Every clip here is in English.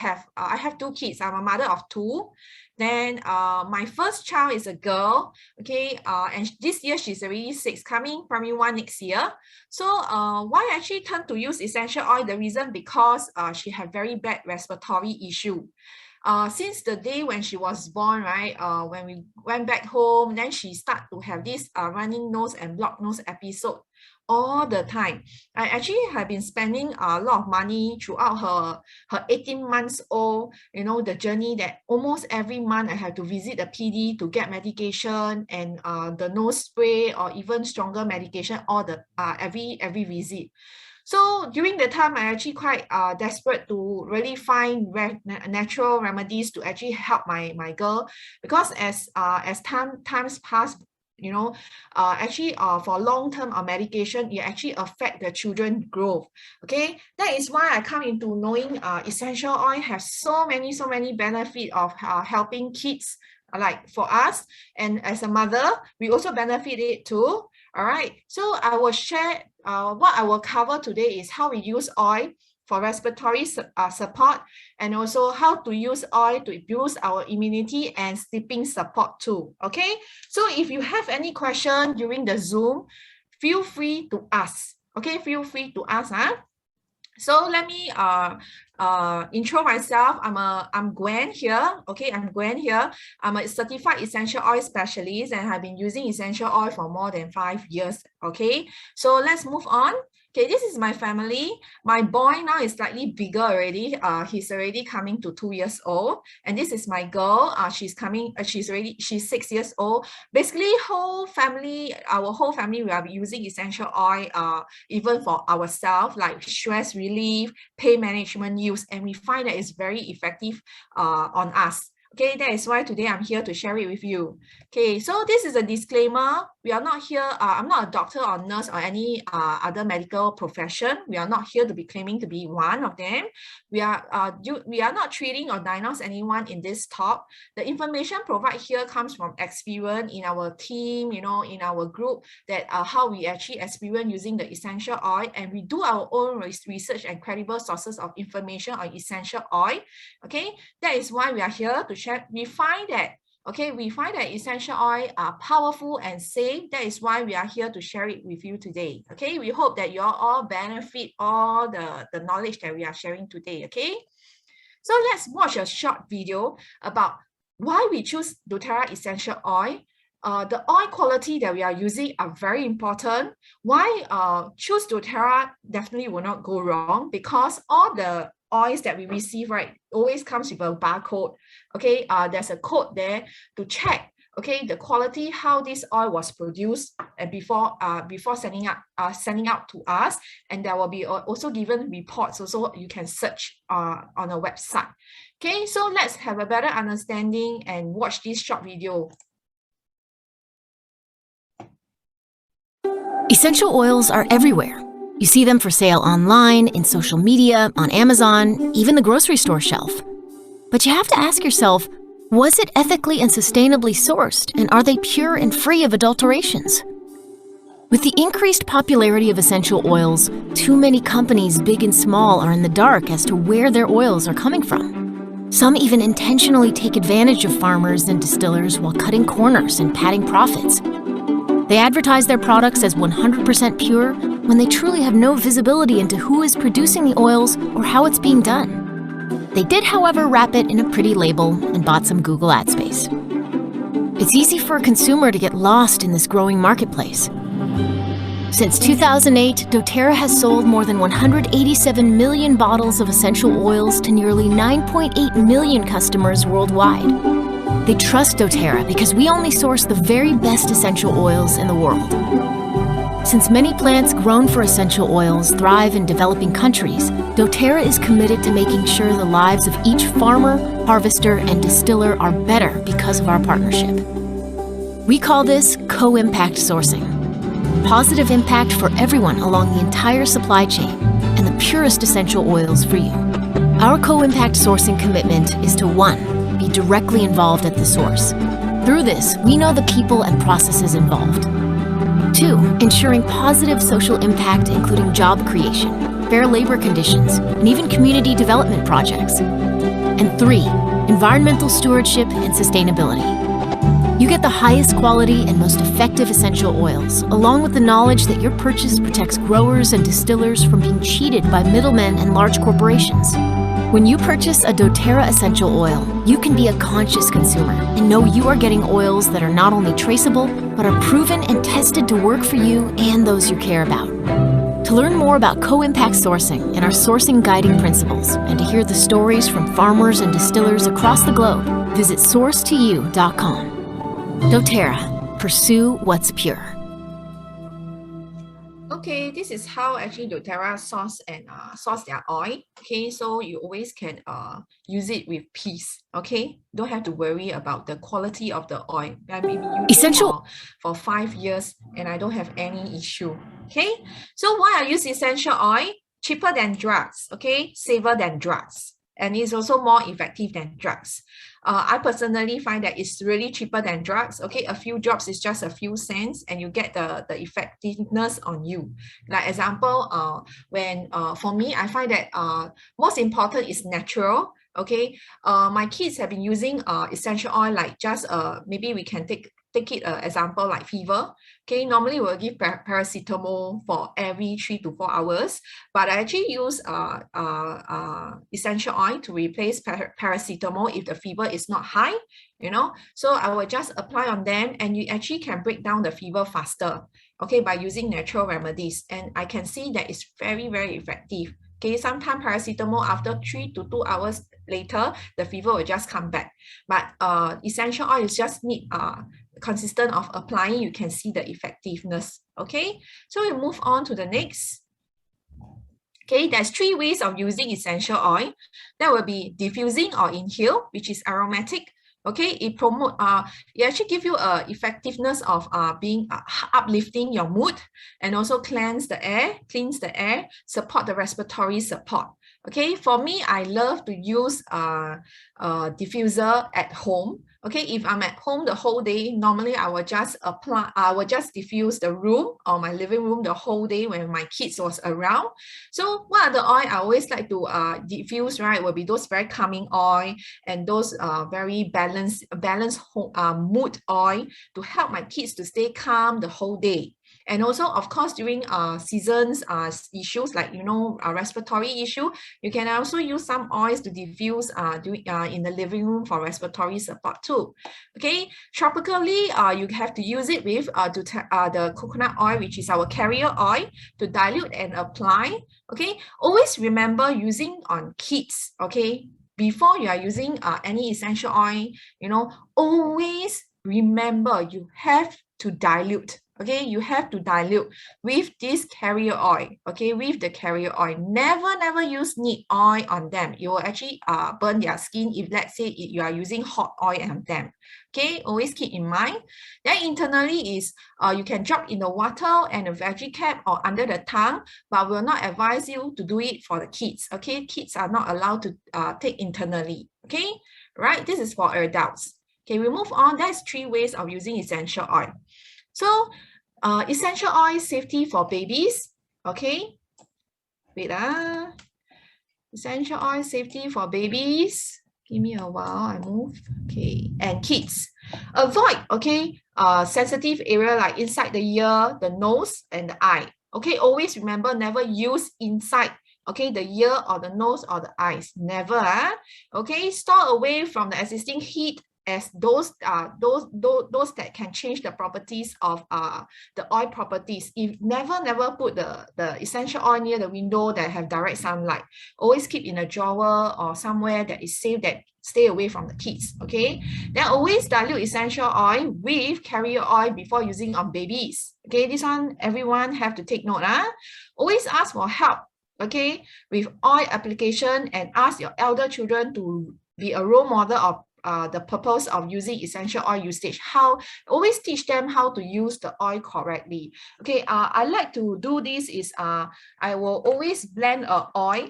I have 2 kids. I'm a mother of 2. Then my first child is a girl, okay, and this year she's already 6, coming primary 1 next year. So why I actually turned to use essential oil? The reason because she had very bad respiratory issue. Since the day when she was born, right, when we went back home, then she started to have this running nose and blocked nose episode all the time. I actually have been spending a lot of money throughout her 18 months old, you know, the journey that almost every month I have to visit the PD to get medication and the nose spray or even stronger medication all the every visit. So during the time, I actually quite desperate to really find natural remedies to actually help my girl, because as times pass, you know, actually for long-term medication, it actually affect the children's growth. Okay, that is why I come into knowing essential oil has so many benefits of helping kids, like for us, and as a mother, we also benefit it too. All right, so I will share what I will cover today is how we use oil for respiratory support, and also how to use oil to boost our immunity and sleeping support too. Okay, so if you have any question during the Zoom, feel free to ask. Okay, feel free to ask. So let me intro myself. I'm Gwen here. Okay, I'm Gwen here. I'm a certified essential oil specialist and have been using essential oil for more than 5 years. Okay, so let's move on. Okay, this is my family. My boy now is slightly bigger already. He's already coming to 2 years old. And this is my girl. She's 6 years old. Basically, our whole family, we are using essential oil, even for ourselves, like stress relief, pain management use, and we find that it's very effective on us. Okay, that is why today I'm here to share it with you. Okay, so this is a disclaimer. We are not here, I'm not a doctor or nurse or any other medical profession. We are not here to be claiming to be one of them. We are not treating or diagnose anyone in this talk. The information provided here comes from experience in our team, you know, in our group, that how we actually experience using the essential oil, and we do our own research and credible sources of information on essential oil. Okay, that is why we are here to share. We find that essential oil are powerful and safe. That is why we are here to share it with you today. Okay, we hope that you all benefit all the knowledge that we are sharing today. Okay, so let's watch a short video about why we choose doTERRA essential oil. The oil quality that we are using are very important. Why choose doTERRA definitely will not go wrong, because all the oils that we receive, right, always comes with a barcode. Okay, there's a code there to check, okay, the quality, how this oil was produced, and before sending out to us. And there will be also given reports, also you can search on a website. Okay, so let's have a better understanding and watch this short video. Essential oils are everywhere. You see them for sale online, in social media, on Amazon, even the grocery store shelf. But you have to ask yourself, was it ethically and sustainably sourced, and are they pure and free of adulterations? With the increased popularity of essential oils, too many companies, big and small, are in the dark as to where their oils are coming from. Some even intentionally take advantage of farmers and distillers while cutting corners and padding profits. They advertise their products as 100% pure when they truly have no visibility into who is producing the oils or how it's being done. They did, however, wrap it in a pretty label and bought some Google ad space. It's easy for a consumer to get lost in this growing marketplace. Since 2008, doTERRA has sold more than 187 million bottles of essential oils to nearly 9.8 million customers worldwide. They trust doTERRA because we only source the very best essential oils in the world. Since many plants grown for essential oils thrive in developing countries, doTERRA is committed to making sure the lives of each farmer, harvester, and distiller are better because of our partnership. We call this co-impact sourcing. Positive impact for everyone along the entire supply chain, and the purest essential oils for you. Our co-impact sourcing commitment is to 1. Be directly involved at the source. Through this, we know the people and processes involved. 2. Ensuring positive social impact, including job creation. fair labor conditions, and even community development projects. And 3, environmental stewardship and sustainability. You get the highest quality and most effective essential oils, along with the knowledge that your purchase protects growers and distillers from being cheated by middlemen and large corporations. When you purchase a doTERRA essential oil, you can be a conscious consumer and know you are getting oils that are not only traceable, but are proven and tested to work for you and those you care about. To learn more about co-impact sourcing and our sourcing guiding principles, and to hear the stories from farmers and distillers across the globe, visit source2you.com. doTERRA, pursue what's pure. Okay, this is how actually doTERRA source their oil. Okay, so you always can use it with peace. Okay, don't have to worry about the quality of the oil. I mean, Essential for 5 years and I don't have any issue. Okay, so why I use essential oil? Cheaper than drugs. Okay, safer than drugs, and it's also more effective than drugs. I personally find that it's really cheaper than drugs. Okay, a few drops is just a few cents and you get the effectiveness on you. Like example, for me, I find that most important is natural. Okay, my kids have been using essential oil, like just maybe we can take it example like fever. Okay, normally we'll give paracetamol for every 3 to 4 hours, but I actually use essential oil to replace paracetamol if the fever is not high, you know. So I will just apply on them and you actually can break down the fever faster, okay, by using natural remedies. And I can see that it's very, very effective. Okay, sometimes paracetamol after 3 to 2 hours later, the fever will just come back. But essential oil is just need consistent of applying, you can see the effectiveness. Okay, so we move on to the next. Okay, there's 3 ways of using essential oil. That will be diffusing or inhale, which is aromatic. Okay, it actually give you a effectiveness of being uplifting your mood, and also cleans the air, support the respiratory support. Okay, for me, I love to use diffuser at home. Okay, if I'm at home the whole day, normally I will just diffuse the room or my living room the whole day when my kids was around. So what are the oil I always like to diffuse, right, will be those very calming oil and those very balanced mood oil to help my kids to stay calm the whole day. And also, of course, during seasons issues like, you know, respiratory issue, you can also use some oils to diffuse in the living room for respiratory support too. Okay, tropically, you have to use it with the coconut oil, which is our carrier oil, to dilute and apply. Okay, always remember using on kids. Okay, before you are using any essential oil, you know, always remember you have to dilute. Okay, you have to dilute with this carrier oil. Okay, with the carrier oil, never use neat oil on them. You will actually burn their skin if, let's say, you are using hot oil on them. Okay, always keep in mind. Then internally is you can drop in the water and a veggie cap or under the tongue, but will not advise you to do it for the kids. Okay, kids are not allowed to take internally. Okay, right, this is for adults. Okay, we move on. That's 3 ways of using essential oil. So essential oil safety for babies. Okay, wait, essential oil safety for babies. Give me a while, I move. Okay, and kids. Avoid, okay, sensitive area like inside the ear, the nose, and the eye. Okay, always remember, never use inside, okay, the ear or the nose or the eyes. Never. Okay, store away from the existing heat, as those that can change the properties of the oil properties. If never put the essential oil near the window that have direct sunlight. Always keep in a drawer or somewhere that is safe, that stay away from the kids. Okay, then always dilute essential oil with carrier oil before using on babies. Okay, this one everyone have to take note. Always ask for help, okay, with oil application, and ask your elder children to be a role model of the purpose of using essential oil usage. Always teach them how to use the oil correctly. Okay, I like to do this is I will always blend oil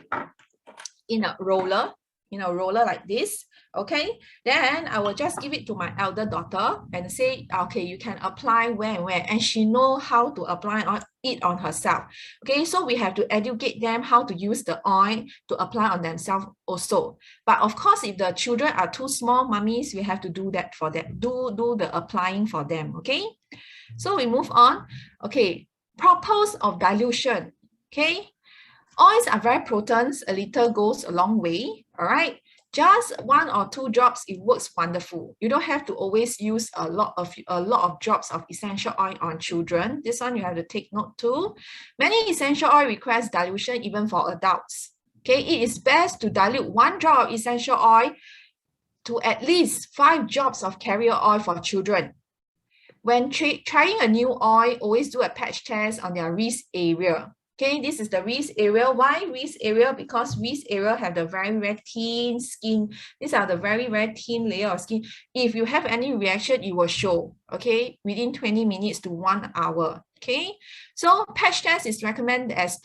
in a roller. roller like this. Okay, then I will just give it to my elder daughter and say, okay, you can apply where and where, and she know how to apply it on herself. Okay, so we have to educate them how to use the oil to apply on themselves also. But of course, if the children are too small, mummies, we have to do that for them, do the applying for them. Okay, so we move on. Okay, purpose of dilution. Okay, oils are very potent. A little goes a long way. All right. Just 1 or 2 drops, it works wonderful. You don't have to always use a lot of drops of essential oil on children. This one you have to take note too. Many essential oil request dilution even for adults. Okay, it is best to dilute 1 drop of essential oil to at least 5 drops of carrier oil for children. When trying a new oil, always do a patch test on their wrist area. Okay, this is the wrist area. Why wrist area? Because wrist area have the very, very thin skin. These are the very, very thin layer of skin. If you have any reaction, it will show, okay, within 20 minutes to 1 hour. Okay, so patch test is recommended as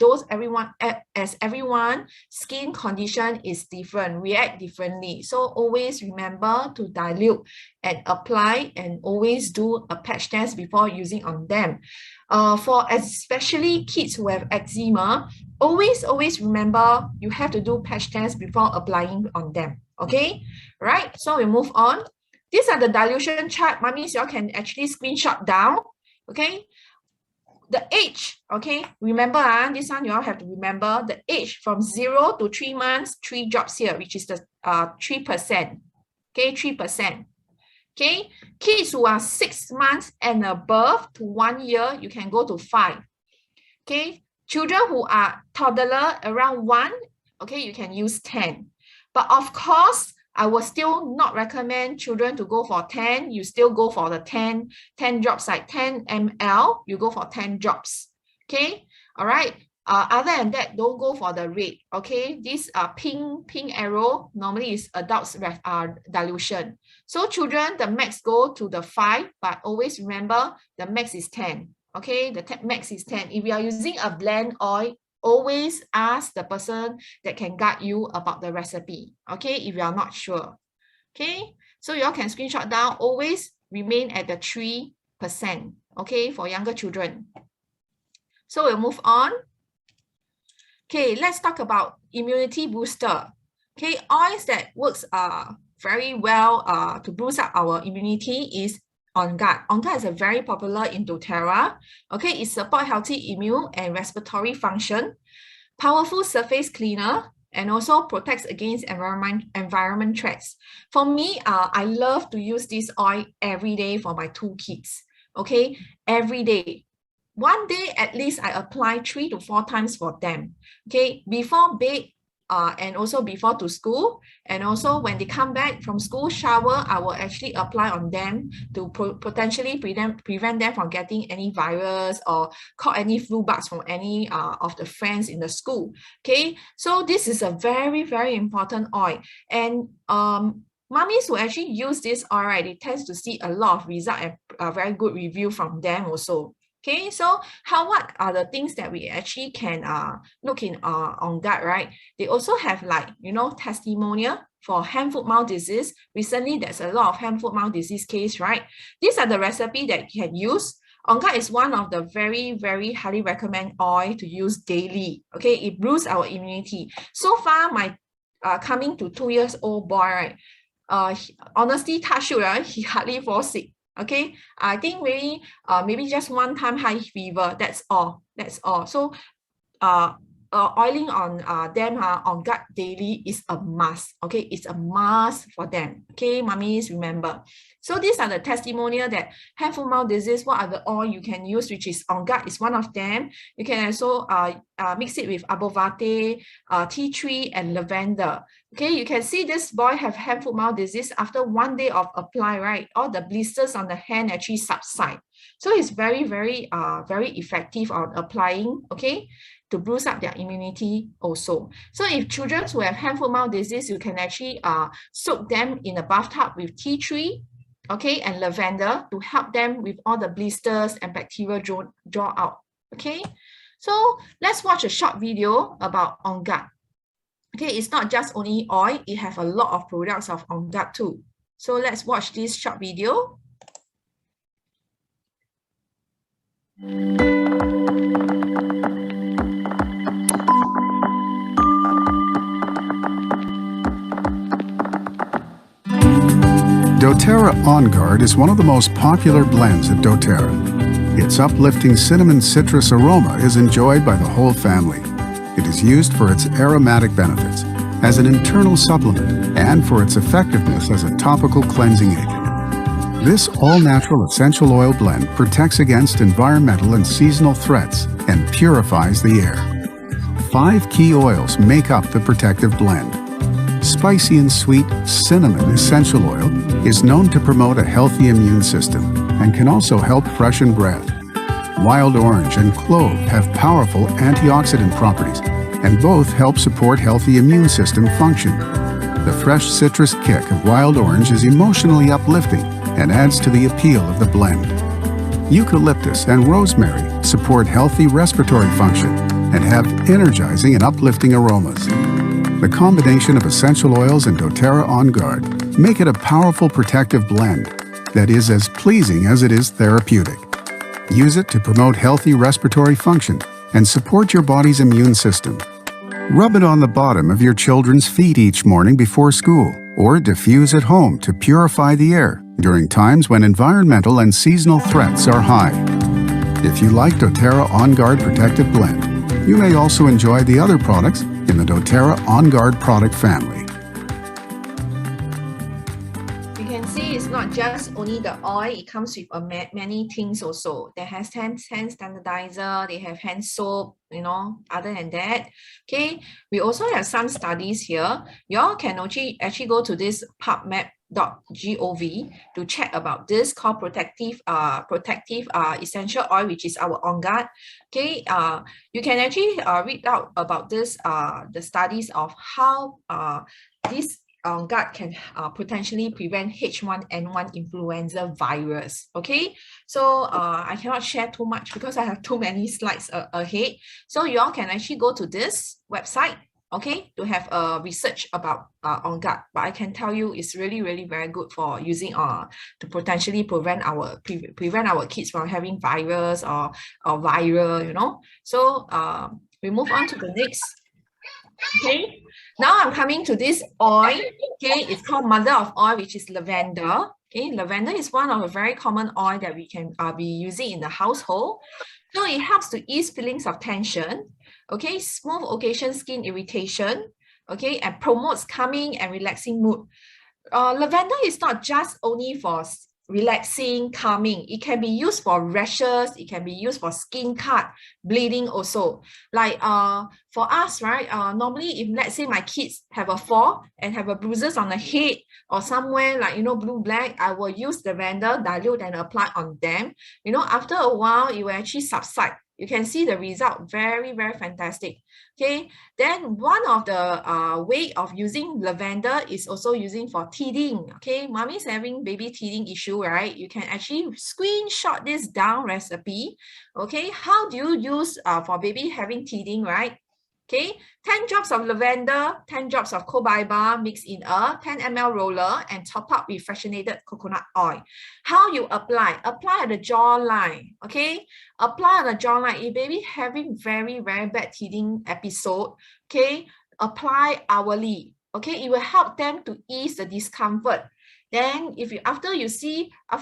everyone skin condition is different, react differently. So always remember to dilute and apply, and always do a patch test before using on them. For especially kids who have eczema, always remember you have to do patch test before applying on them. Okay, right? So we move on. These are the dilution chart. Mummies, you all can actually screenshot down. Okay. The age, okay, remember, this one you all have to remember the age from 0 to 3 months, 3 drops here, which is the 3%. Okay, 3%. Okay, kids who are 6 months and above to 1 year, you can go to 5. Okay, children who are toddler around 1, okay, you can use 10. But of course, I will still not recommend children to go for 10. You still go for the 10 drops, like 10 ml, you go for 10 drops. Okay, all right. Other than that, don't go for the red. Okay, this pink arrow normally is adults dilution. So children, the max go to the 5, but always remember the max is 10. Okay, the max is 10. If you are using a blend oil, always ask the person that can guide you about the recipe, okay, if you are not sure. Okay, so you all can screenshot down, always remain at the 3%, okay, for younger children. So we'll move on. Okay, let's talk about immunity booster. Okay, oils that works very well to boost up our immunity is On Guard. On Guard is a very popular in doTERRA. Okay, it supports healthy immune and respiratory function, powerful surface cleaner, and also protects against environment threats. For me, I love to use this oil every day for my 2 kids. Okay, every day. 1 day at least I apply 3 to 4 times for them. Okay, before bed, and also before to school, and also when they come back from school shower, I will actually apply on them to potentially prevent them from getting any virus or caught any flu bugs from any of the friends in the school. Okay, so this is a very, very important oil, and mummies who actually use this oil, right, they tend to see a lot of result and very good review from them also. Okay, so what are the things that we actually can look in On Guard, right? They also have, like, testimonial for hand, foot, mouth disease. Recently, there's a lot of hand, foot, mouth disease case, right? These are the recipe that you can use. On Guard is one of the very, very highly recommend oil to use daily. Okay, it boosts our immunity. So far, my coming to 2 years old boy, right? Honestly, touch wood, right? He hardly falls sick. Okay, I think maybe just 1 time high fever. That's all. So oiling on them On Guard daily is a must. Okay, it's a must for them. Okay, mummies, remember. So these are the testimonial that hand, foot, mouth disease. What are the oil you can use, which is On Guard is one of them. You can also mix it with abovate, tea tree, and lavender. Okay, you can see this boy have hand, foot, mouth disease. After 1 day of apply, right, all the blisters on the hand actually subside. So it's very, very effective on applying, okay, to boost up their immunity also. So if children who have hand, foot, mouth disease, you can actually soak them in a bathtub with tea tree, okay, and lavender to help them with all the blisters and bacteria draw out. Okay, so let's watch a short video about On Guard. Okay, it's not just only oil, it have a lot of products of On Guard too. So let's watch this short video. doTERRA On Guard is one of the most popular blends at doTERRA. Its uplifting cinnamon citrus aroma is enjoyed by the whole family. It is used for its aromatic benefits, as an internal supplement, and for its effectiveness as a topical cleansing agent. This all-natural essential oil blend protects against environmental and seasonal threats and purifies the air. 5 key oils make up the protective blend. Spicy and sweet cinnamon essential oil is known to promote a healthy immune system and can also help freshen breath. Wild orange and clove have powerful antioxidant properties, and both help support healthy immune system function. The fresh citrus kick of wild orange is emotionally uplifting and adds to the appeal of the blend. Eucalyptus and rosemary support healthy respiratory function and have energizing and uplifting aromas. The combination of essential oils and doTERRA On Guard make it a powerful protective blend that is as pleasing as it is therapeutic. Use it to promote healthy respiratory function and support your body's immune system. Rub it on the bottom of your children's feet each morning before school, or diffuse at home to purify the air during times when environmental and seasonal threats are high. If you like doTERRA On Guard Protective Blend, you may also enjoy the other products in the doTERRA On Guard product family. You can see it's not just only the oil, it comes with many things also. They have hand standardizer, they have hand soap, you know, other than that. Okay, we also have some studies here. Y'all can actually go to this PubMed.gov to check about this called protective essential oil, which is our On Guard. Okay, you can actually read out about this the studies of how this On Guard can potentially prevent H1N1 influenza virus. Okay, so I cannot share too much because I have too many slides ahead. So you all can actually go to this website, okay, to have a research about On Guard. But I can tell you it's really very good for using to potentially prevent our kids from having virus or viral, you know. So we move on to the next. Okay, now I'm coming to this oil. Okay, it's called mother of oil, which is lavender. Okay, lavender is one of a very common oil that we can be using in the household. So it helps to ease feelings of tension, okay, smooth occasion skin irritation, okay, and promotes calming and relaxing mood. Lavender is not just only for relaxing, calming. It can be used for rashes, it can be used for skin cut, bleeding also. Like for us, right, normally if let's say my kids have a fall and have a bruises on the head or somewhere like, you know, blue black, I will use lavender, dilute and apply on them. You know, after a while it will actually subside. You can see the result, very fantastic. Okay, then one of the way of using lavender is also using for teething. Okay, mommy's having baby teething issue, right? You can actually screenshot this down recipe. Okay, how do you use for baby having teething, right? Okay, 10 drops of lavender, 10 drops of Copaiba mixed in a 10 ml roller and top up with fractionated coconut oil. How you apply? Apply at the jawline, okay? Apply at the jawline. If baby having very bad teething episode, okay, apply hourly, okay? It will help them to ease the discomfort. Then if you after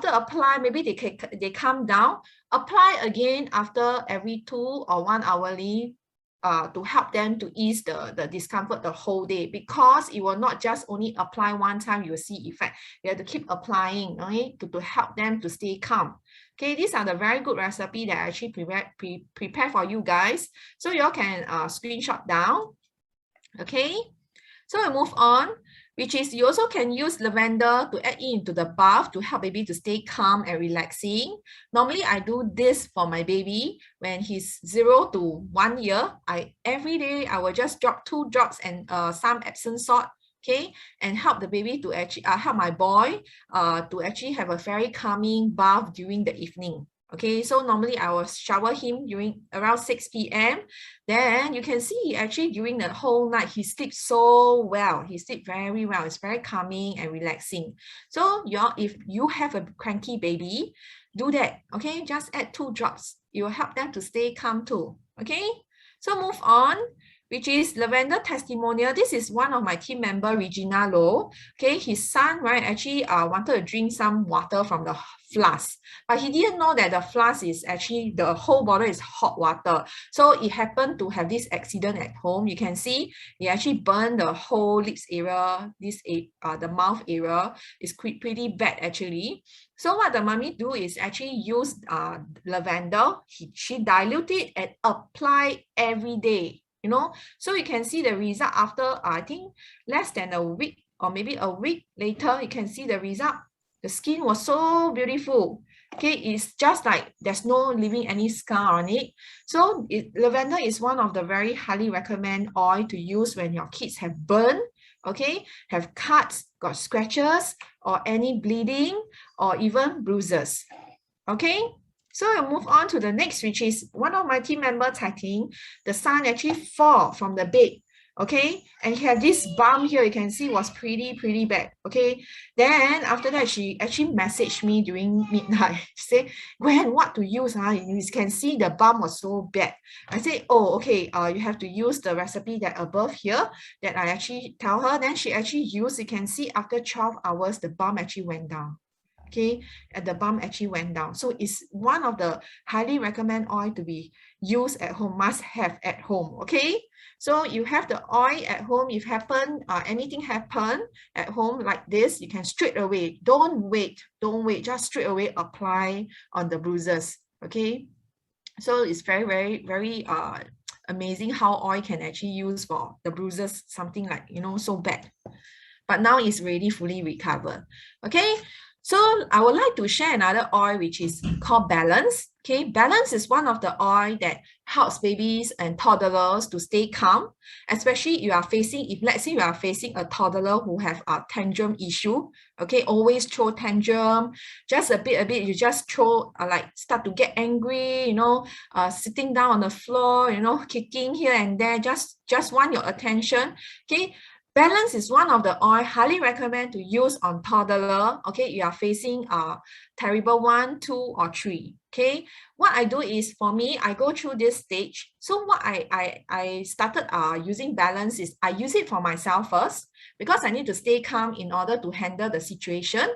apply, maybe they calm down, apply again after every 2 or 1 hourly. To help them to ease the discomfort the whole day, because it will not just only apply one time, you will see effect. You have to keep applying, okay, to help them to stay calm. Okay, these are the very good recipe that I actually prepare for you guys. So you all can screenshot down. Okay, so we move on, which is you also can use lavender to add into the bath to help baby to stay calm and relaxing. Normally, I do this for my baby when he's 0 to 1 year. Every day I will just drop 2 drops and some Epsom salt, okay, and help the baby to actually help my boy to actually have a very calming bath during the evening. Okay, so normally I will shower him during around 6 p.m. Then you can see actually during the whole night, he sleeps so well. He sleeps very well. It's very calming and relaxing. So if you have a cranky baby, do that. Okay, just add 2 drops. It will help them to stay calm too. Okay, so move on, which is Lavender Testimonial. This is one of my team member, Regina Low. Okay, his son, right, actually wanted to drink some water from the flask, but he didn't know that the flask is actually, the whole bottle is hot water. So it happened to have this accident at home. You can see he actually burned the whole lips area, the mouth area is pretty bad actually. So what the mommy do is actually use lavender. She dilute it and apply every day. You know, so you can see the result after I think less than a week or maybe a week later. You can see the result. The skin was so beautiful. Okay, it's just like there's no leaving any scar on it. So lavender is one of the very highly recommend oil to use when your kids have burn, okay, have cuts, got scratches, or any bleeding, or even bruises. Okay. So I'll move on to the next, which is one of my team members, I think, the son actually fall from the bed, okay? And he had this bump here, you can see was pretty bad, okay? Then after that, she actually messaged me during midnight, say, Gwen, what to use? You can see the bump was so bad. I said, oh, okay, you have to use the recipe that above here that I actually tell her. Then she actually used, you can see after 12 hours, the bump actually went down. Okay, and the bump actually went down. So it's one of the highly recommend oil to be used at home, must have at home. Okay, so you have the oil at home. If anything happen at home like this, you can straight away, don't wait, just straight away apply on the bruises. Okay, so it's very amazing how oil can actually use for the bruises, something like, you know, so bad, but now it's really fully recovered. Okay. So I would like to share another oil which is called Balance. Okay, Balance is one of the oil that helps babies and toddlers to stay calm, especially if let's say you are facing a toddler who have a tantrum issue. Okay, always throw tantrum, just a bit, you just throw, like start to get angry, you know, sitting down on the floor, you know, kicking here and there, just want your attention. Okay. Balance is one of the oil highly recommend to use on toddler. Okay, you are facing terrible 1, 2, or 3. Okay, what I do is, for me, I go through this stage. So what I started using Balance is I use it for myself first because I need to stay calm in order to handle the situation,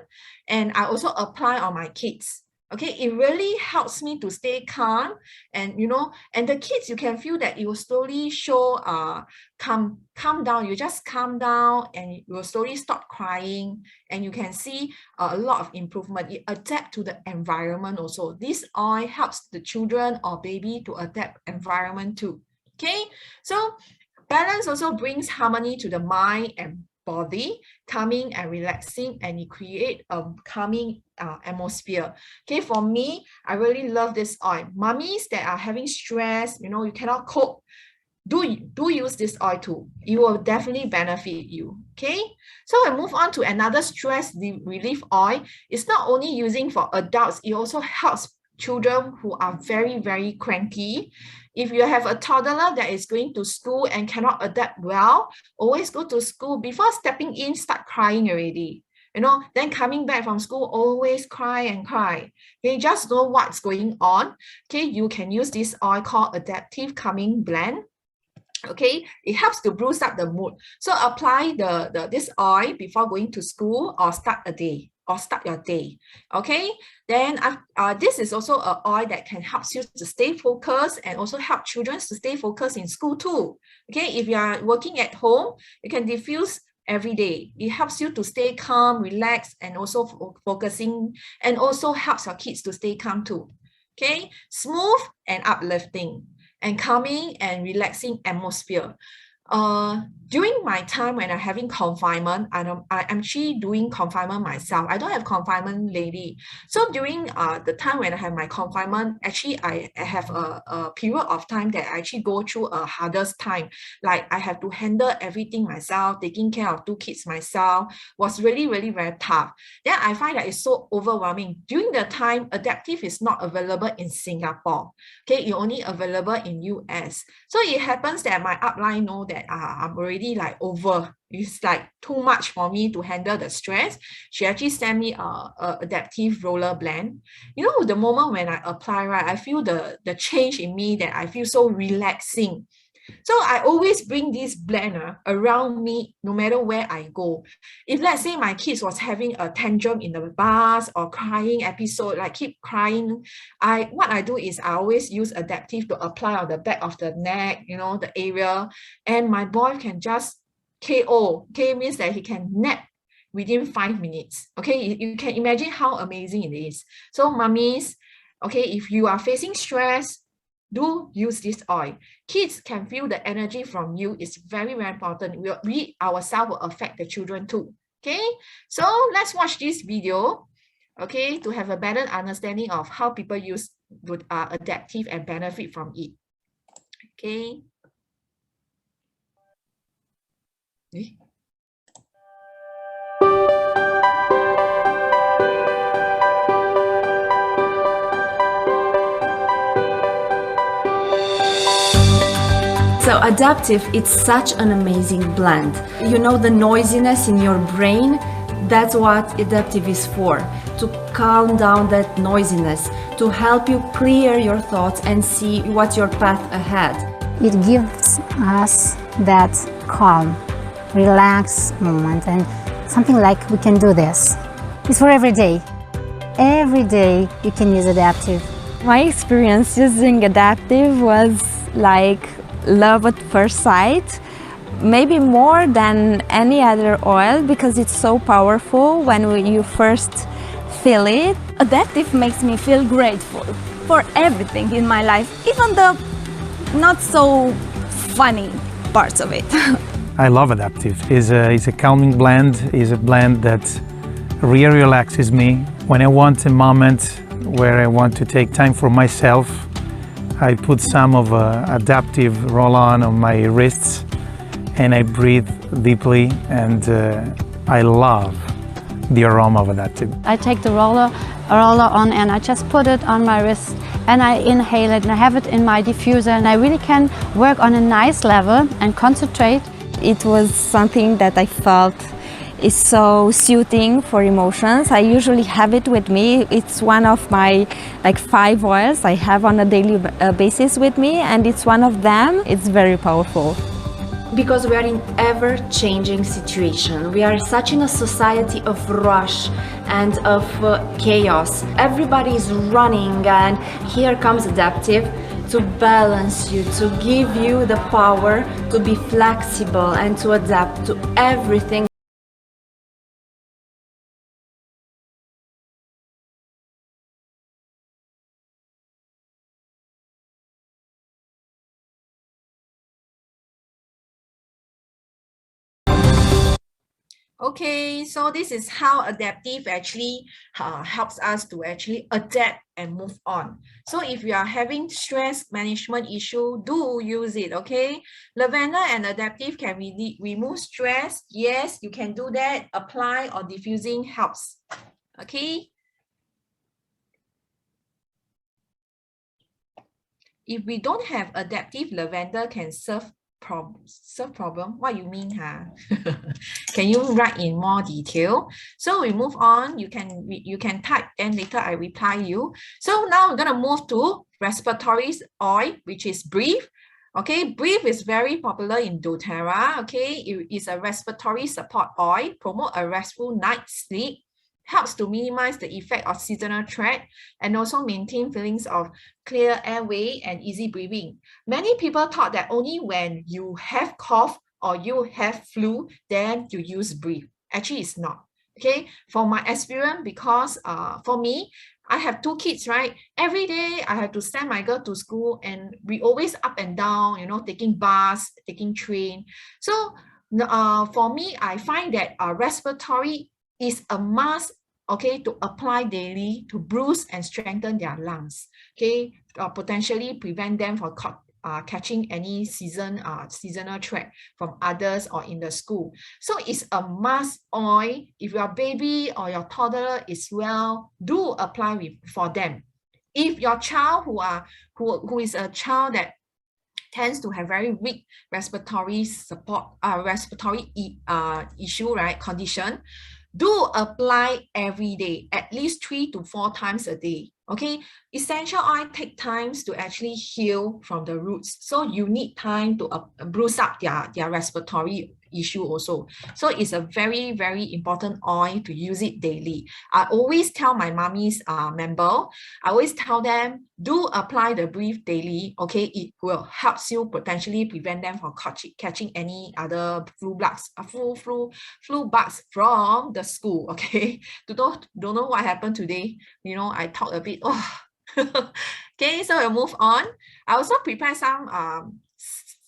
and I also apply on my kids. Okay, it really helps me to stay calm, and you know, and the kids, you can feel that it will slowly show calm down. You just calm down and you will slowly stop crying, and you can see a lot of improvement. It adapts to the environment also. This oil helps the children or baby to adapt environment too. Okay, so Balance also brings harmony to the mind and body, calming and relaxing, and it creates a calming atmosphere. Okay, for me, I really love this oil. Mummies that are having stress, you know, you cannot cope, do use this oil too. It will definitely benefit you. Okay, so I move on to another stress relief oil. It's not only using for adults, it also helps children who are very cranky. If you have a toddler that is going to school and cannot adapt well, always go to school, before stepping in, start crying already. You know, then coming back from school, always cry and cry. Okay, just know what's going on. Okay, you can use this oil called Adaptive Calming Blend. Okay, it helps to boost up the mood. So apply this oil before going to school or start your day. Okay, then this is also an oil that can help you to stay focused and also help children to stay focused in school too. Okay, if you are working at home, you can diffuse every day. It helps you to stay calm, relaxed, and also focusing, and also helps your kids to stay calm too. Okay, smooth and uplifting and calming and relaxing atmosphere. During my time when I'm having confinement, I'm actually doing confinement myself. I don't have confinement lady. So during the time when I have my confinement, actually I have a period of time that I actually go through a hardest time. Like I have to handle everything myself, taking care of 2 kids myself was really, really very tough. Then I find that it's so overwhelming. During the time, adaptive is not available in Singapore. Okay, it's only available in US. So it happens that my upline know that I'm already like over. It's like too much for me to handle the stress. She actually sent me a adaptive roller blend. You know, the moment when I apply, right, I feel the change in me, that I feel so relaxing. So I always bring this blend around me no matter where I go. If let's say my kids was having a tantrum in the bus or crying episode, like keep crying, what I do is I always use adaptive to apply on the back of the neck, you know, the area, and my boy can just KO. K means that he can nap within 5 minutes. Okay, you can imagine how amazing it is. So mummies, okay, if you are facing stress, do use this oil. Kids can feel the energy from you. It's very, very important. We ourselves will affect the children too. Okay, so let's watch this video, okay, to have a better understanding of how people use adaptive and benefit from it. Okay. So adaptive, it's such an amazing blend. You know, the noisiness in your brain, that's what adaptive is for, to calm down that noisiness, to help you clear your thoughts and see what's your path ahead. It gives us that calm, relaxed moment, and something like we can do this. It's for every day. Every day you can use adaptive. My experience using adaptive was like love at first sight, maybe more than any other oil, because it's so powerful when you first feel it. Adaptive makes me feel grateful for everything in my life, even the not so funny parts of it. I love adaptive. It's a calming blend. It's a blend that really relaxes me. When I want a moment where I want to take time for myself, I put some of adaptive roll-on my wrists and I breathe deeply, and I love the aroma of adaptive. I take the roller on and I just put it on my wrist and I inhale it and I have it in my diffuser, and I really can work on a nice level and concentrate. It was something that I felt is so soothing for emotions. I usually have it with me. It's one of my 5 oils I have on a daily basis with me, and it's one of them. It's very powerful. Because we are in ever-changing situation. We are such in a society of rush and of chaos. Everybody is running, and here comes adaptive to balance you, to give you the power to be flexible and to adapt to everything. Okay, so this is how adaptive actually helps us to actually adapt and move on. So if you are having stress management issue, do use it, okay? Lavender and adaptive can remove stress. Yes, you can do that. Apply or diffusing helps, okay? If we don't have adaptive, lavender can solve problem. What you mean, huh? Can you write in more detail? So we move on. You can type, and later I reply you. So now we're gonna move to respiratory oil, which is Breathe. Okay, Breathe is very popular in doTERRA. Okay, it is a respiratory support oil, promote a restful night's sleep, helps to minimize the effect of seasonal threat, and also maintain feelings of clear airway and easy breathing. Many people thought that only when you have cough or you have flu, then you use Breathe. Actually, it's not. Okay, for my experience, because for me, I have 2 kids, right? Every day I have to send my girl to school, and we always up and down, you know, taking bus, taking train. So for me, I find that respiratory is a must, okay, to apply daily to boost and strengthen their lungs, okay, potentially prevent them from catching any seasonal threat from others or in the school. So it's a must oil. If your baby or your toddler is well, do apply for them. If your child who is a child that tends to have very weak respiratory support, issue, right, condition, do apply every day, at least 3 to 4 times a day. Okay, essential oil take times to actually heal from the roots. So you need time to bruise up their respiratory issue also. So it's a very, very important oil to use it daily. I always tell my mummies member, I always tell them, do apply the brief daily. Okay, it will help you potentially prevent them from catching any other flu bugs from the school. Okay, don't know what happened today. You know, I talked a bit. Oh. Okay, so we'll move on. I also prepare some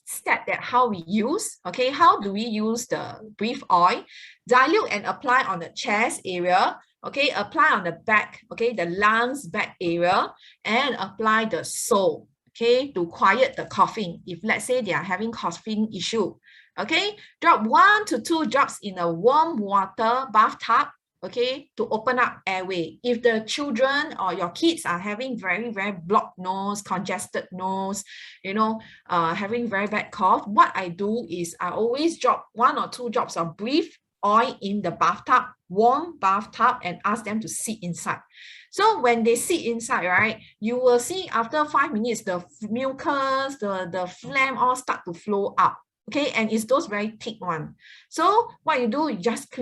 step that how we use. Okay, how do we use the brief oil? Dilute and apply on the chest area. Okay, apply on the back. Okay, the lungs back area, and apply the sole. Okay, to quiet the coughing. If let's say they are having coughing issue. Okay, drop 1 to 2 drops in a warm water bathtub. Okay, to open up airway. If the children or your kids are having very, very blocked nose, congested nose, you know, having very bad cough, what I do is I always drop 1 or 2 drops of brief oil in the bathtub, warm bathtub, and ask them to sit inside. So when they sit inside, right, you will see after 5 minutes, the mucus, the phlegm all start to flow up. Okay, and it's those very thick one. So what you do, you just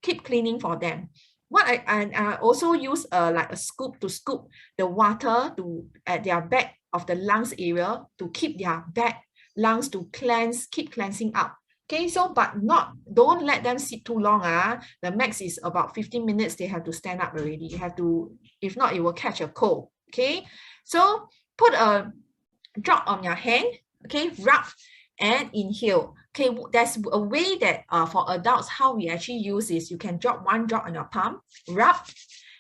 keep cleaning for them. What I also use like a scoop to scoop the water at their back of the lungs area to keep their back lungs to keep cleansing up. Okay, so but don't let them sit too long. The max is about 15 minutes. They have to stand up already. You have to, if not, it will catch a cold. Okay, so put a drop on your hand. Okay, rub and inhale. Okay, there's a way that for adults, how we actually use is you can drop 1 drop on your palm, rub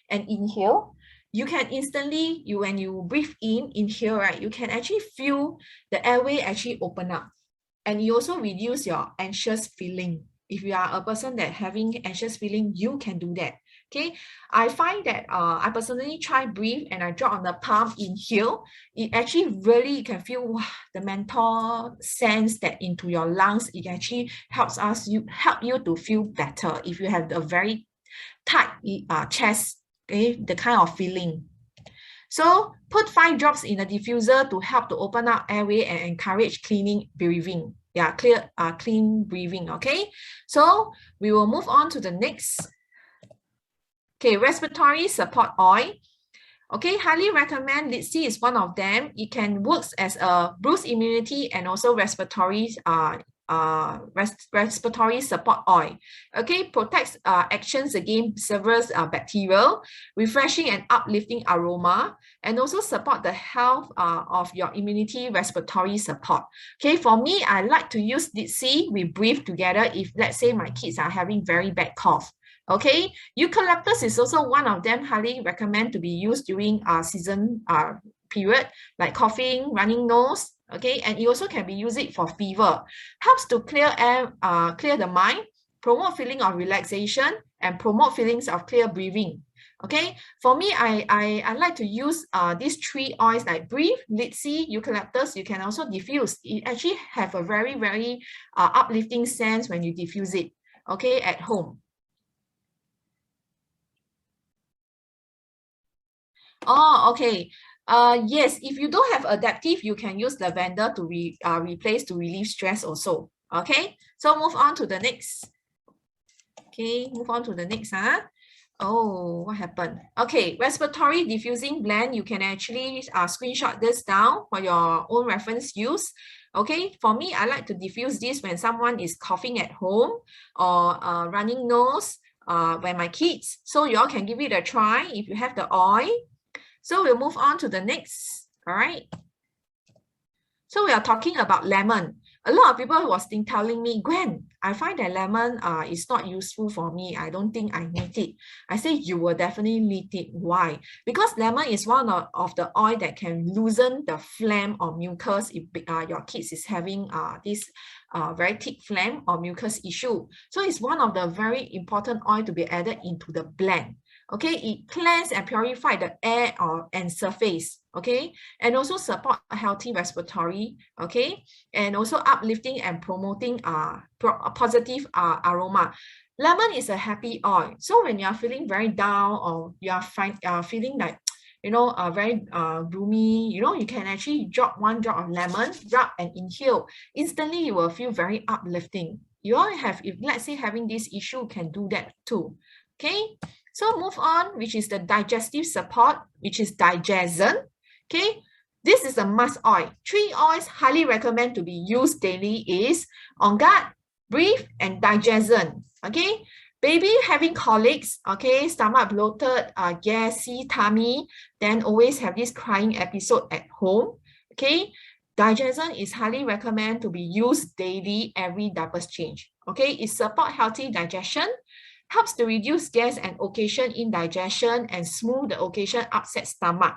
and inhale. You can instantly, when you breathe in, inhale, right, you can actually feel the airway actually open up. And you also reduce your anxious feeling. If you are a person that having anxious feeling, you can do that. Okay, I find that I personally try breathe and I drop on the palm, inhale. It actually really, you can feel the menthol sense that into your lungs. It actually help you to feel better if you have a very tight chest, okay, the kind of feeling. So put 5 drops in a diffuser to help to open up airway and encourage cleaning breathing. Yeah, clean breathing. Okay, so we will move on to the next. Okay, respiratory support oil. Okay, highly recommend Litsi is one of them. It can work as a boost immunity and also respiratory support oil. Okay, protects actions against several bacterial, refreshing and uplifting aroma, and also support the health of your immunity respiratory support. Okay, for me, I like to use Litsi. We breathe together if let's say my kids are having very bad cough. Okay, eucalyptus is also one of them, highly recommend to be used during season period like coughing, running nose. Okay, and you also can be used it for fever. Helps to clear the mind, promote feeling of relaxation, and promote feelings of clear breathing. Okay, for me, I like to use these 3 oils like breathe, Litsi, eucalyptus. You can also diffuse. It actually have a very, very uplifting sense when you diffuse it. Okay, at home. Oh, okay. Yes, if you don't have adaptive, you can use lavender to replace to relieve stress also. Okay, so move on to the next. Okay, move on to the next. Oh, what happened? Okay, respiratory diffusing blend. You can actually screenshot this down for your own reference use. Okay, for me, I like to diffuse this when someone is coughing at home or running nose, when my kids. So you all can give it a try if you have the oil. So we'll move on to the next. All right. So we are talking about lemon. A lot of people was telling me, Gwen, I find that lemon is not useful for me. I don't think I need it. I say you will definitely need it. Why? Because lemon is one of the oil that can loosen the phlegm or mucus if your kids is having this very thick phlegm or mucus issue. So it's one of the very important oil to be added into the blend. Okay, it cleanses and purifies the air and surface, okay, and also support a healthy respiratory, okay, and also uplifting and promoting positive aroma. Lemon is a happy oil, so when you are feeling very down or you are feeling like, you know, very gloomy, you know, you can actually drop one drop of lemon, rub and inhale. Instantly, you will feel very uplifting. You all have, if let's say having this issue, can do that too, okay. So move on, which is the digestive support, which is digestion. Okay, this is a must oil. 3 oils highly recommend to be used daily is on gut, breathe, and digestion. Okay, baby having colics, okay, stomach bloated, gassy tummy, then always have this crying episode at home. Okay, digestion is highly recommend to be used daily every diapers change. Okay, it support healthy digestion, helps to reduce gas and occasion indigestion and smooth the occasion upset stomach.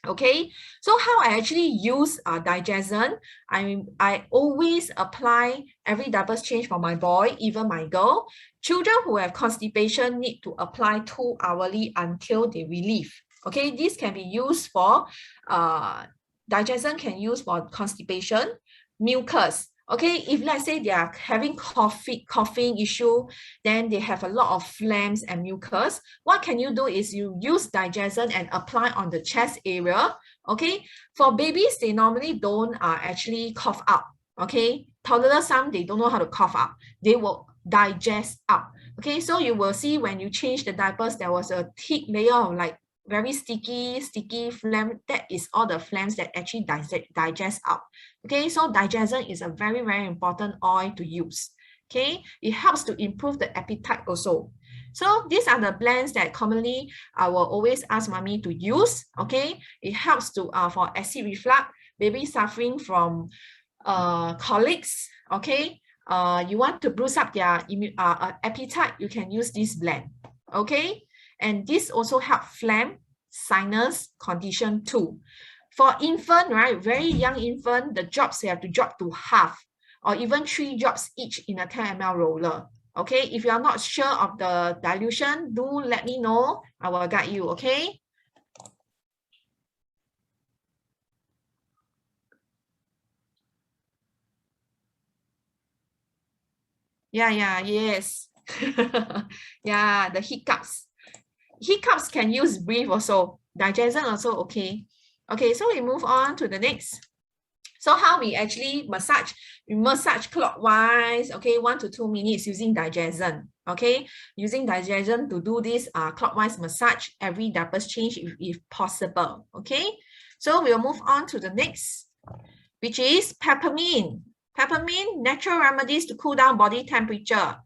Okay, so how I actually use digestion, I always apply every diapers change for my boy, even my girl. Children who have constipation need to apply 2 hourly until they relieve. Okay, this can be used for, digestion can use for constipation, mucus. Okay, if let's say they are having coughing issue, then they have a lot of phlegms and mucus, what can you do is you use digestion and apply on the chest area. Okay, for babies, they normally don't actually cough out. Okay, toddlers, some they don't know how to cough out. They will digest out. Okay, so you will see when you change the diapers, there was a thick layer of like very sticky phlegm. That is all the phlegms that actually digest out. Okay, so digestion is a very, very important oil to use. Okay, it helps to improve the appetite also. So these are the blends that commonly I will always ask mommy to use. Okay, it helps to for acid reflux, baby suffering from colics. Okay, you want to boost up their appetite, you can use this blend. Okay. And this also helps phlegm, sinus condition too. For infant, right, very young infant, the drops they have to drop to half or even 3 drops each in a 10 ml roller. Okay, if you are not sure of the dilution, do let me know. I will guide you, okay? Yes. Yeah, the hiccups. Hiccups can use breathe also, digestion also, okay. Okay, so we move on to the next. So how we actually massage? We massage clockwise, okay, 1 to 2 minutes using digestion, okay. Using digestion to do this clockwise massage every diapers change if possible, okay. So we'll move on to the next, which is peppermint. Peppermint, natural remedies to cool down body temperature.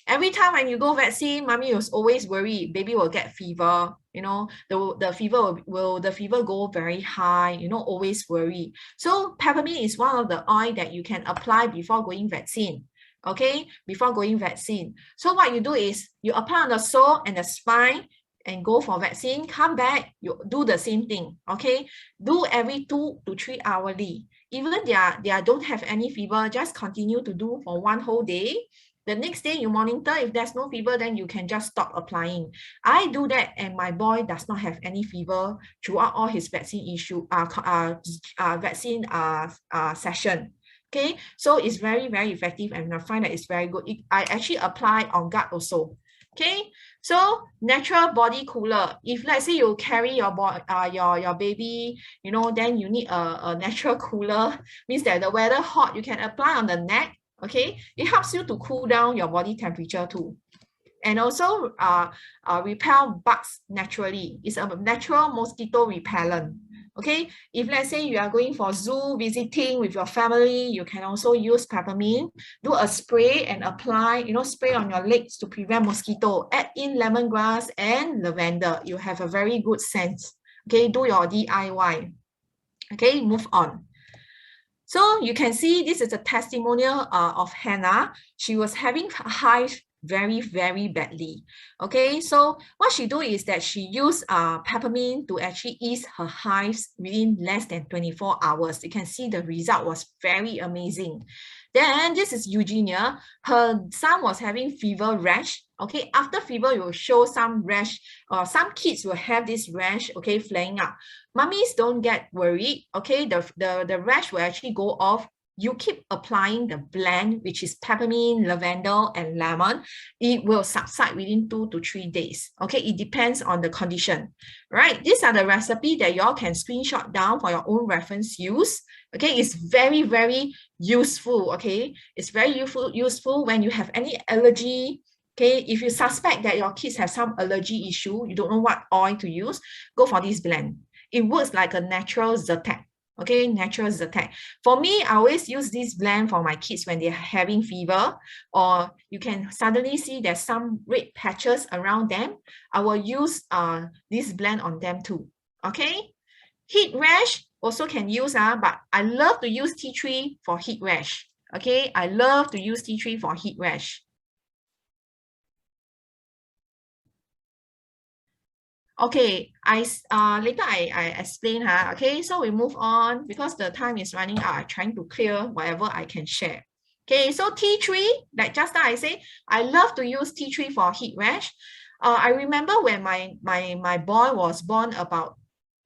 Every time when you go vaccine, mommy was always worried baby will get fever, you know, the fever will go very high, you know, always worry. So peppermint is one of the oil that you can apply before going vaccine. Okay, before going vaccine. So what you do is you apply on the sole and the spine and go for vaccine, come back, you do the same thing. Okay, do every 2 to 3 hourly. Even they don't have any fever, just continue to do for 1 whole day. The next day you monitor, if there's no fever, then you can just stop applying. I do that and my boy does not have any fever throughout all his vaccine session. Okay, so it's very, very effective and I find that it's very good. I actually apply on gut also. Okay, so natural body cooler. If let's say you carry your baby, you know, then you need a natural cooler. Means that the weather hot, you can apply on the neck. Okay, it helps you to cool down your body temperature too. And also repel bugs naturally. It's a natural mosquito repellent. Okay, if let's say you are going for zoo visiting with your family, you can also use peppermint, do a spray and apply, spray on your legs to prevent mosquito. Add in lemongrass and lavender. You have a very good scent. Okay, do your DIY. Okay, move on. So you can see this is a testimonial of Hannah. She was having hives very, very badly. Okay, so what she do is that she used peppermint to actually ease her hives within less than 24 hours. You can see the result was very amazing. Then this is Eugenia. Her son was having fever rash. Okay, after fever, you will show some rash, or some kids will have this rash, okay, flaring up. Mummies, don't get worried. Okay, the rash will actually go off. You keep applying the blend, which is peppermint, lavender, and lemon. It will subside within 2 to 3 days. Okay, it depends on the condition. Right, these are the recipe that y'all can screenshot down for your own reference use. Okay, it's very, very useful. Okay, it's very useful when you have any allergy. Okay, if you suspect that your kids have some allergy issue, you don't know what oil to use, go for this blend. It works like a natural Zyrtec. Okay, natural Zyrtec. For me, I always use this blend for my kids when they're having fever, or you can suddenly see there's some red patches around them. I will use this blend on them too. Okay, heat rash also can use, but I love to use tea tree for heat rash. Okay, I love to use tea tree for heat rash. Okay, later I explain. Okay, so we move on because the time is running out. I'm trying to clear whatever I can share. Okay, so tea tree, like just now I say, I love to use tea tree for heat rash. I remember when my boy was born about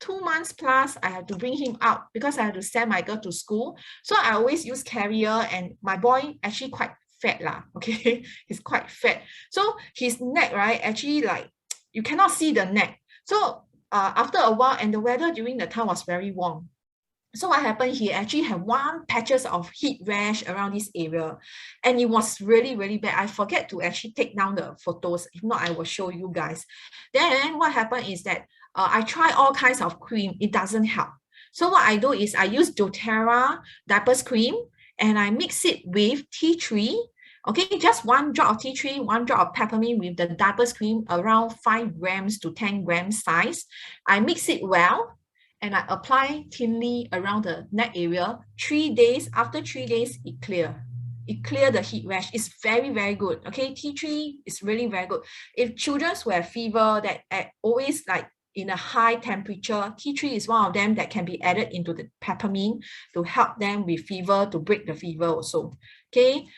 2 months plus, I had to bring him out because I had to send my girl to school. So I always use carrier, and my boy actually quite fat lah. Okay, he's quite fat. So his neck, right, actually like you cannot see the neck. So after a while, and the weather during the time was very warm. So what happened, he actually had 1 patches of heat rash around this area. And it was really, really bad. I forget to actually take down the photos. If not, I will show you guys. Then what happened is that I try all kinds of cream. It doesn't help. So what I do is I use doTERRA diapers cream, and I mix it with tea tree. Okay, just 1 drop of tea tree, 1 drop of peppermint with the diapers cream, around 5 grams to 10 grams size. I mix it well, and I apply thinly around the neck area. 3 days, after 3 days, it clear. It clear the heat rash. It's very, very good. Okay, tea tree is really very good. If children who have fever that always like in a high temperature, tea tree is one of them that can be added into the peppermint to help them with fever, to break the fever also. Okay.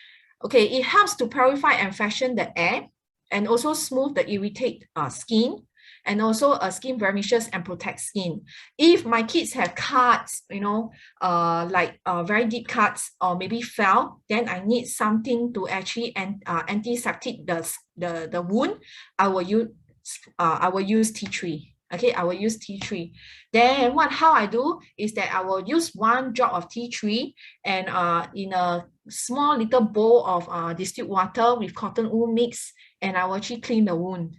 Okay, it helps to purify and freshen the air, and also smooth the irritated skin, and also skin blemishes and protect skin. If my kids have cuts, like very deep cuts, or maybe fell, then I need something to actually antiseptic the wound. I will use tea tree. Okay, I will use tea tree. Then how I do is that I will use 1 drop of tea tree, and in a small little bowl of distilled water with cotton wool mix, and I will actually clean the wound.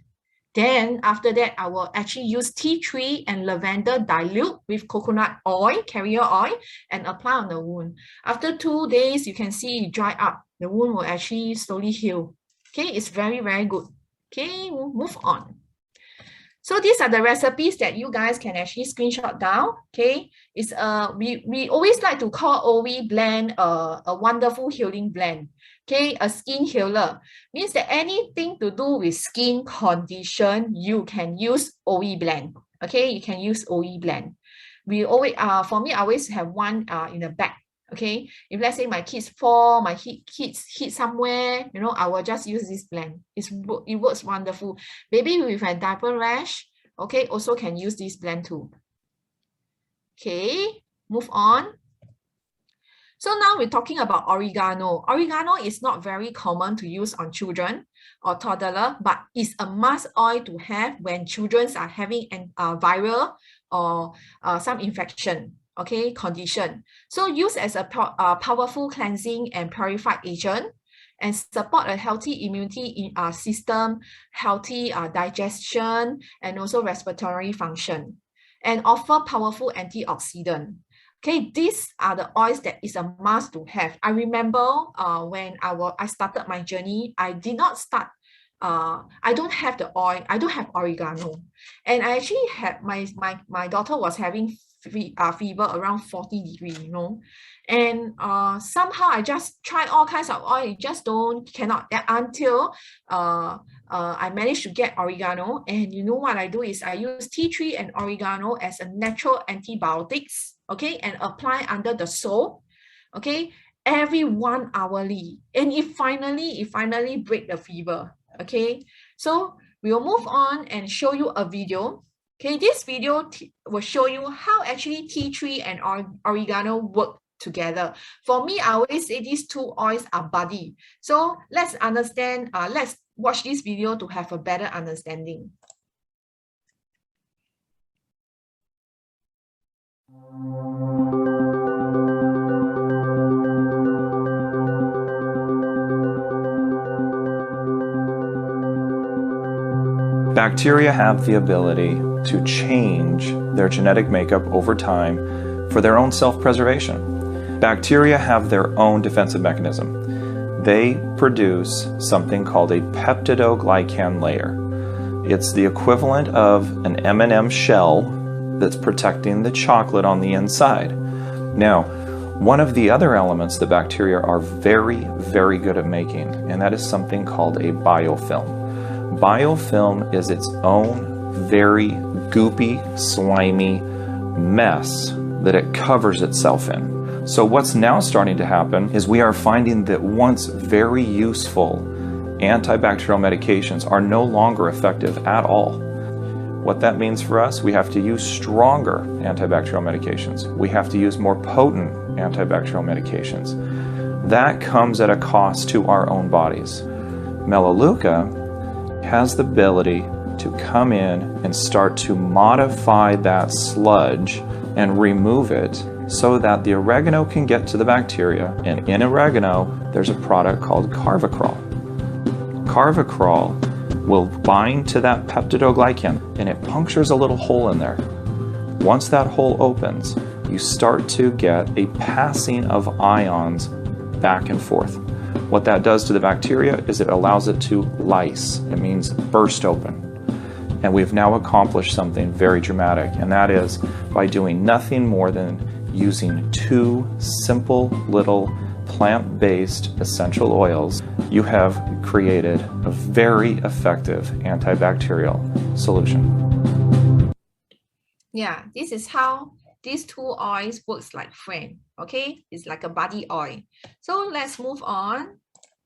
Then after that, I will actually use tea tree and lavender dilute with coconut oil, carrier oil, and apply on the wound. After 2 days, you can see it dry up. The wound will actually slowly heal. Okay, it's very, very good. Okay, we'll move on. So these are the recipes that you guys can actually screenshot down. Okay, it's we always like to call OE blend a wonderful healing blend. Okay, a skin healer means that anything to do with skin condition, you can use OE blend. Okay, you can use OE blend. We always for me, I always have 1 in the back. Okay, if let's say my kids fall, my kids hit somewhere, I will just use this blend. It works wonderful. Baby with a diaper rash, okay, also can use this blend too. Okay, move on. So now we're talking about oregano. Oregano is not very common to use on children or toddler, but it's a must oil to have when children are having a viral or some infection. Okay, condition. So use as a powerful cleansing and purified agent, and support a healthy immunity system, healthy digestion, and also respiratory function. and offer powerful antioxidant. Okay, these are the oils that is a must to have. I remember when I started my journey, I did not start, I don't have the oil, I don't have oregano. And I actually had, my daughter was having fever around 40 degrees, you know. And somehow I just try all kinds of oil, just cannot, until I managed to get oregano. And you know what I do is I use tea tree and oregano as a natural antibiotics, okay, and apply under the sole, okay, every 1 hourly, and it finally break the fever. Okay, so we will move on and show you a video. Okay, this video will show you how actually tea tree and oregano work together. For me, I always say these two oils are buddy. So let's understand, let's watch this video to have a better understanding. Bacteria have the ability to change their genetic makeup over time for their own self-preservation. Bacteria have their own defensive mechanism. They produce something called a peptidoglycan layer. It's the equivalent of an M&M shell that's protecting the chocolate on the inside. Now, one of the other elements that bacteria are very, very good at making, and that is something called a biofilm. Biofilm is its own very goopy, slimy mess that it covers itself in. So what's now starting to happen is we are finding that once very useful antibacterial medications are no longer effective at all. What that means for us, we have to use stronger antibacterial medications. We have to use more potent antibacterial medications. That comes at a cost to our own bodies. Melaleuca has the ability to come in and start to modify that sludge and remove it so that the oregano can get to the bacteria. And in oregano, there's a product called carvacrol. Carvacrol will bind to that peptidoglycan and it punctures a little hole in there. Once that hole opens, you start to get a passing of ions back and forth. What that does to the bacteria is it allows it to lyse. It means burst open. And we've now accomplished something very dramatic, and that is by doing nothing more than using 2 simple little plant-based essential oils, you have created a very effective antibacterial solution. Yeah, this is how these two oils works like friend. Okay, it's like a buddy oil. So let's move on.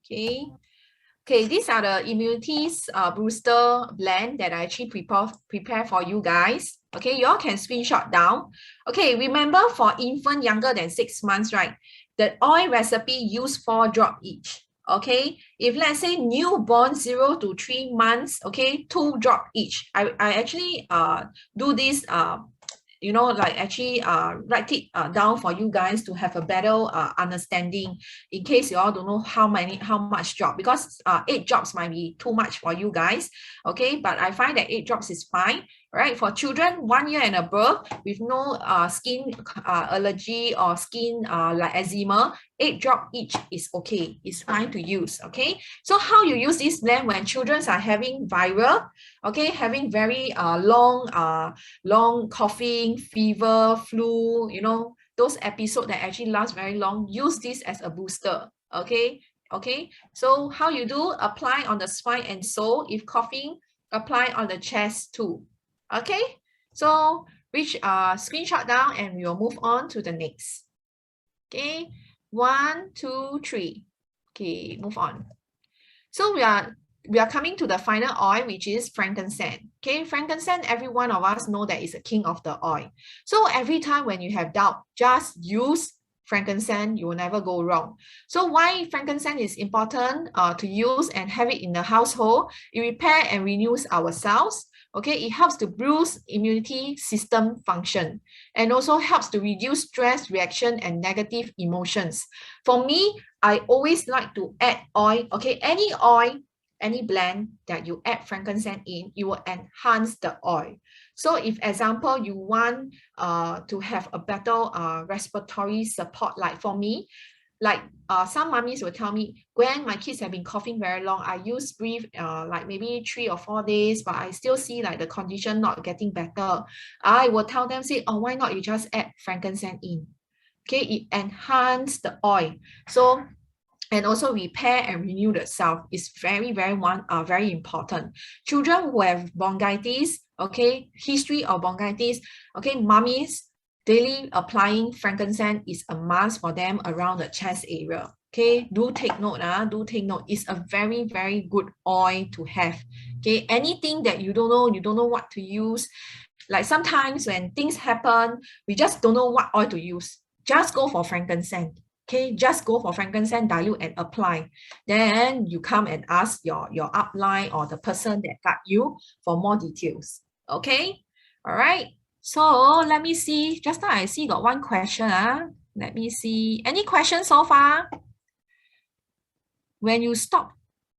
Okay, these are the immunity booster blend that I actually prepare for you guys. Okay, you all can screenshot down. Okay, remember for infant younger than 6 months, right? The oil recipe use 4 drops each. Okay, if let's say newborn 0 to 3 months, okay, 2 drops each. I actually do this you know, like actually write it down for you guys to have a better understanding in case you all don't know how much drop, because 8 drops might be too much for you guys. Okay, but I find that 8 drops is fine. Right, for children 1 year and above with no skin allergy or skin like eczema, 8 drops each is okay. It's fine to use. Okay, so how you use this blend when children are having viral, okay, having very long coughing, fever, flu, you know, those episodes that actually last very long, use this as a booster. Okay, so how you do, apply on the spine and sole. If coughing, apply on the chest too. Okay, so which screenshot down and we will move on to the next. Okay, 1, 2, 3. Okay, move on. So we are coming to the final oil, which is frankincense. Okay, frankincense, every one of us know that is a king of the oil. So every time when you have doubt, just use frankincense, you will never go wrong. So why frankincense is important to use and have it in the household? It repairs and renews our cells. Okay, it helps to boost immunity system function and also helps to reduce stress reaction and negative emotions. For me, I always like to add oil. Okay, any oil any blend that you add frankincense in, it will enhance the oil. So if example, you want to have a better respiratory support, like for me, like some mummies will tell me, Gwen, my kids have been coughing very long. I use breathe like maybe 3 or 4 days, but I still see like the condition not getting better. I will tell them, say, oh, why not you just add frankincense in? Okay, it enhances the oil. So, and also repair and renew the cell is very important. Children who have bronchitis, okay, history of bronchitis, okay, mummies, daily applying frankincense is a must for them around the chest area. Okay, do take note, do take note. It's a very good oil to have. Okay, anything that you don't know what to use. Like sometimes when things happen, we just don't know what oil to use. Just go for frankincense. Okay, just go for frankincense, dilute and apply. Then you come and ask your upline or the person that got you for more details. Okay, all right. So let me see. Just now I see got one question. Let me see. Any questions so far? When you stop,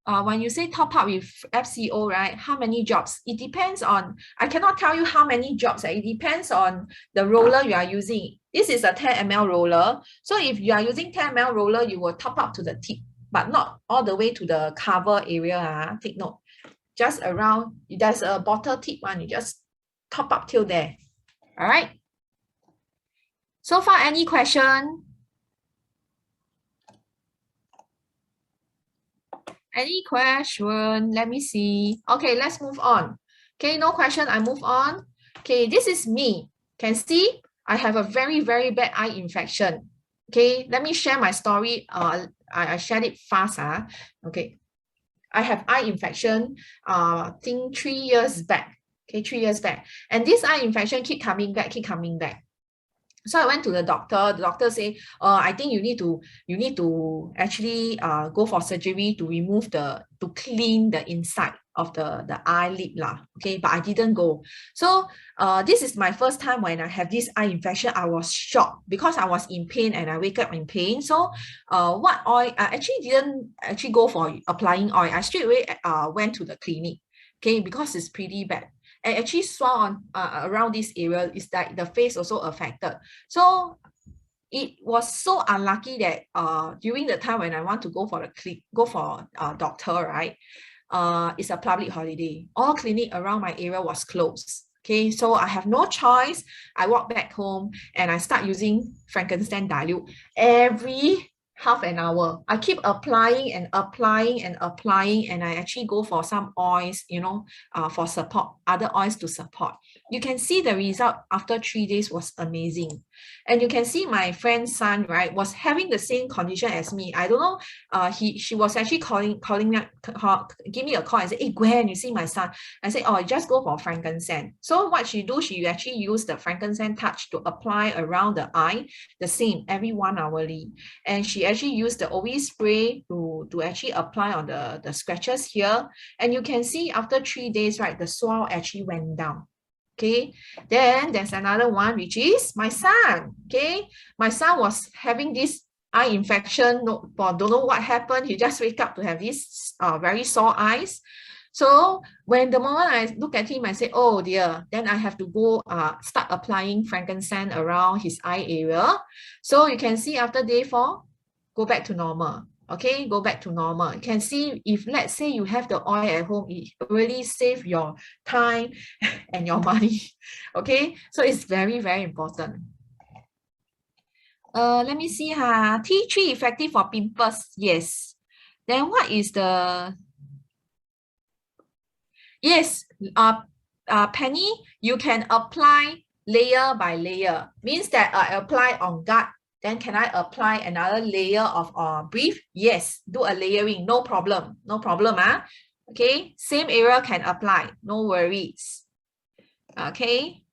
when you say top up with FCO, right? How many drops? It depends on, I cannot tell you how many drops. It depends on the roller you are using. This is a 10 ml roller. So if you are using 10 ml roller, you will top up to the tip, but not all the way to the cover area. Take note. Just around, there's a bottle tip one, you just top up till there. All right. So far, any question? Any question? Let me see. Okay, let's move on. Okay, no question. I move on. Okay, this is me. Can see I have a very bad eye infection. Okay, let me share my story. I shared it fast. Okay, I have eye infection. I think 3 years back. Okay, 3 years back, and this eye infection keep coming back. So I went to the doctor. The doctor say, I think you need to actually go for surgery to remove to clean the inside of the eyelid lah. Okay, but I didn't go. So this is my first time when I have this eye infection. I was shocked because I was in pain and I wake up in pain. So what oil? I actually didn't go for applying oil. I straight away went to the clinic. Okay, because it's pretty bad. I actually saw on around this area is that the face also affected. So it was so unlucky that during the time when I want to go for doctor, right? It's a public holiday. All clinic around my area was closed. Okay, so I have no choice. I walk back home and I start using frankincense dilute every half an hour. I keep applying and I actually go for some oils, for support, other oils to support. You can see the result after 3 days was amazing. And you can see my friend's son, right, was having the same condition as me. I don't know, she was actually calling me, give me a call and say, hey Gwen, you see my son. I said, oh, just go for frankincense. So what she do, she actually used the frankincense touch to apply around the eye, the same every 1 hourly. And she actually used the OE spray to actually apply on the scratches here. And you can see after 3 days, right, the swell actually went down. Okay, then there's another one, which is my son. Okay, my son was having this eye infection. Don't know what happened. He just wake up to have this very sore eyes. So when the moment I look at him, I say, oh dear, then I have to go start applying frankincense around his eye area. So you can see after day 4, go back to normal. Okay, go back to normal. You can see if let's say you have the oil at home, it really save your time and your money. Okay, so it's very important. Let me see. Tea tree effective for pimples. Yes. Then what is the? Yes. Penny, you can apply layer by layer. Means that I apply on gut. Then can I apply another layer of brief? Yes, do a layering, no problem. Okay, same area can apply, no worries. Okay.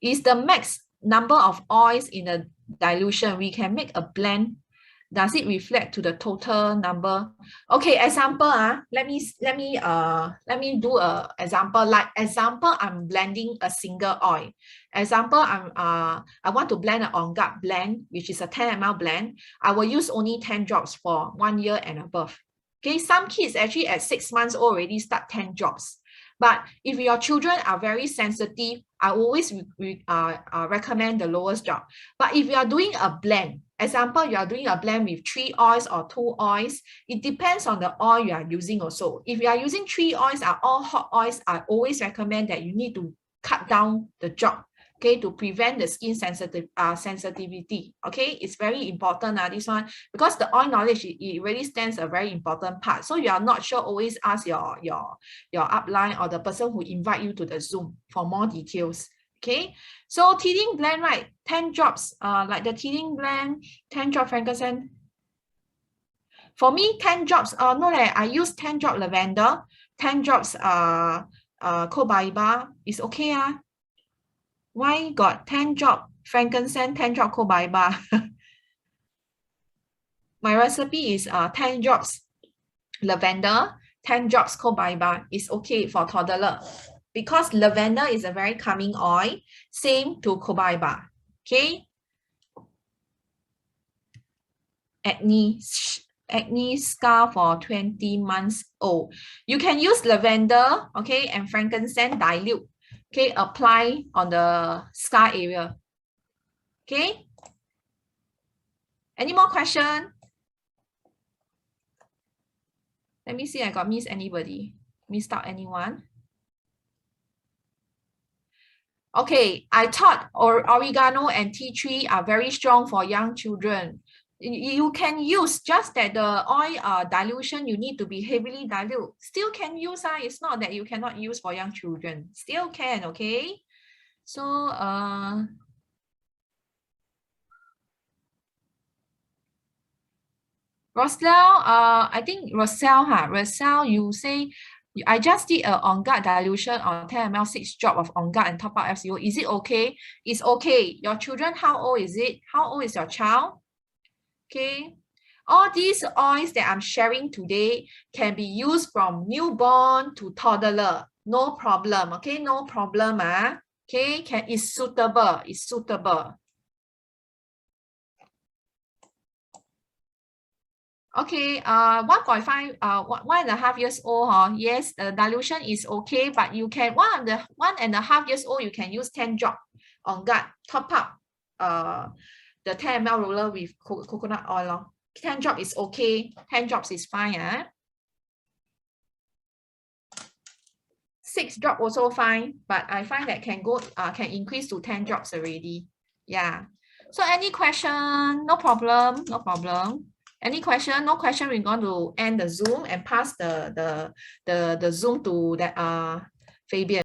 Is the max number of oils in the dilution? We can make a blend. Does it reflect to the total number? Okay, example, let me do a example. Like example, I'm blending a single oil. Example, I want to blend an on gut blend, which is a 10 ml blend. I will use only 10 drops for 1 year and above. Okay, some kids actually at 6 months old already start 10 drops. But if your children are very sensitive, I always recommend the lowest drop. But if you are doing a blend, example, you are doing a blend with 3 oils or 2 oils, it depends on the oil you are using also. If you are using 3 oils, are all hot oils, I always recommend that you need to cut down the drop, okay, to prevent the skin sensitivity. Okay, it's very important this one, because the oil knowledge, it really stands a very important part. So you are not sure, always ask your upline or the person who invite you to the Zoom for more details. Okay, so teething blend, right? 10 drops, like the teething blend, 10 drop frankincense. For me, 10 drops, no, I use 10 drop lavender, 10 drops Copaiba is okay. Why got 10 drop frankincense, 10 drop Copaiba? My recipe is 10 drops lavender, 10 drops Copaiba is okay for toddler, because lavender is a very calming oil, same to Copaiba. Okay. Acne scar for 20 months old. You can use lavender, okay, and frankincense dilute, okay, apply on the scar area. Okay. Any more question? Let me see, I got missed anybody? Missed out anyone? Okay, I thought oregano and tea tree are very strong for young children. You can use, just that the oil dilution, you need to be heavily dilute. Still can use, it's not that you cannot use for young children. Still can, okay? So, Roselle, I think Roselle, you say, I just did a on guard dilution on 10 ml 6 drop of on guard and top up FCO. Is it okay? It's okay. Your children, how old is it? How old is your child? Okay. All these oils that I'm sharing today can be used from newborn to toddler. No problem. Okay, no problem. Okay, it's suitable. It's suitable. Okay, 1.5, 1.5 years old, yes, the dilution is okay, but you can, 1.5 years old, you can use 10 drop on guard, top up the 10 ml roller with coconut oil. 10 drop is okay, 10 drops is fine. 6 drop also fine, but I find that can increase to 10 drops already. Yeah. So any question? No problem, no problem. Any question? No question, we're going to end the Zoom and pass the Zoom to that Fabian.